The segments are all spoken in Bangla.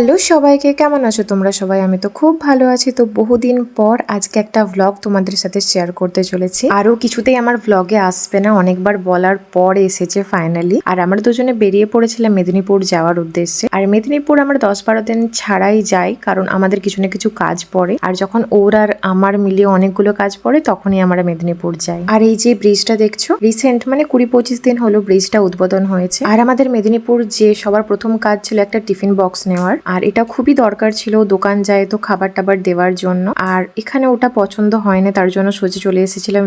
হ্যালো সবাইকে, কেমন আছো তোমরা সবাই? আমি তো খুব ভালো আছি। তো বহুদিন পর আজকে একটা ভ্লগ তোমাদের সাথে শেয়ার করতে চলেছি। আরও কিছুতেই আমার ভ্লগে আসবে না, অনেকবার বলার পর এসেছে ফাইনালি। আর আমরা দুজনে বেরিয়ে পড়েছিলাম মেদিনীপুর যাওয়ার উদ্দেশ্যে। আর মেদিনীপুর আমরা 10-12 দিন ছাড়াই যাই, কারণ আমাদের কিছু না কিছু কাজ পড়ে। আর যখন ওর আর আমার মিলিয়ে অনেকগুলো কাজ পড়ে তখনই আমরা মেদিনীপুর যাই। আর এই যে ব্রিজটা দেখছো, রিসেন্ট মানে 20-25 দিন হলো ব্রিজটা উদ্বোধন হয়েছে। আর আমাদের মেদিনীপুর যে সবার প্রথম কাজ ছিল একটা টিফিন বক্স নেওয়ার। আর এটা খুবই দরকার ছিল, দোকান যায় তো খাবার টাবার দেওয়ার জন্য। আর এখানে ওটা পছন্দ হয় না, তার জন্য সোজা চলে এসেছিলাম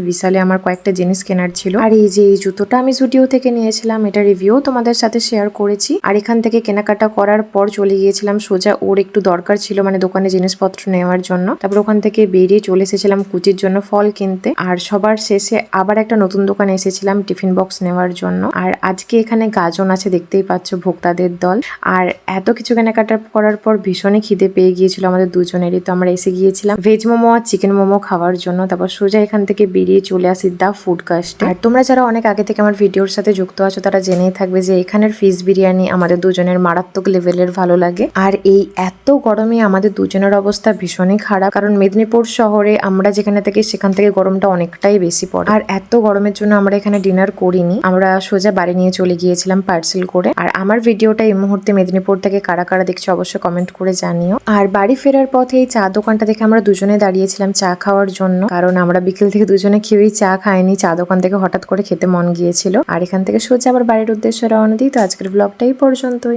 বিশালে আমার কয়েকটা জিনিস কেনার ছিল। আর এই যে এই জুতোটা আমি জুডিও থেকে নিয়েছিলাম, এটা রিভিউ তোমাদের সাথে শেয়ার করেছি। আর এখান থেকে কেনাকাটা করার পর চলে গিয়েছিলাম সোজা, ওর একটু দরকার ছিল মানে দোকানে জিনিসপত্র নেওয়ার জন্য। তারপর ওখান থেকে বেরিয়ে চলে এসেছিলাম কুচির জন্য ফল কিনতে। আর সবার শেষে আবার একটা নতুন দোকানে এসেছিলাম টিফিন বক্স নেওয়ার জন্য। আর আজকে এখানে গাজন আছে, দেখতেই পাচ্ছ, ভোক্তাদের দল। আর এত কিছু কেনাকাটা করার পর ভীষণই খিদে পেয়ে গিয়েছিল আমাদের দুজনেরই। তো আমরা এসে গিয়েছিলাম ভেজ মোমো আর চিকেন মোমো খাওয়ার জন্য। তারপর সোজা এখান থেকে বেরিয়ে চলে আসি দা ফুড কাস্টে। আর তোমরা যারা অনেক আগে থেকে আমার ভিডিওর সাথে যুক্ত আছো তারা জেনেই থাকবে যে এখানের ফিশ বিরিয়ানি আমাদের দুজনের মারাত্মক লেভেলের ভালো লাগে। আর এই এত গরমে আমাদের দুজনের অবস্থা ভীষণই খারাপ, কারণ মেদিনীপুর শহরে আমরা যেখানে থাকি সেখান থেকে গরমটা অনেকটাই বেশি পড়ে। আর এত গরমের জন্য আমরা এখানে ডিনার করিনি, আমরা সোজা বাড়ি নিয়ে চলে গিয়েছিলাম পার্সেল করে। আর আমার ভিডিওটা এই মুহূর্তে মেদিনীপুর থেকে কারা কারা দেখছো অবশ্যই কমেন্ট করে জানিও। আর বাড়ি ফেরার পথে এই চা দোকানটা দেখে আমরা দুজনে দাঁড়িয়েছিলাম চা খাওয়ার জন্য, কারণ আমরা বিকেল থেকে দুজনে খেয়েই চা খাইনি, চা দোকান থেকে হঠাৎ করে খেতে মন গিয়েছিল। আর এখান থেকে সোজা আবার বাড়ির উদ্দেশ্যে রওনা দিই। তো আজকের ব্লগটাই পর্যন্তই।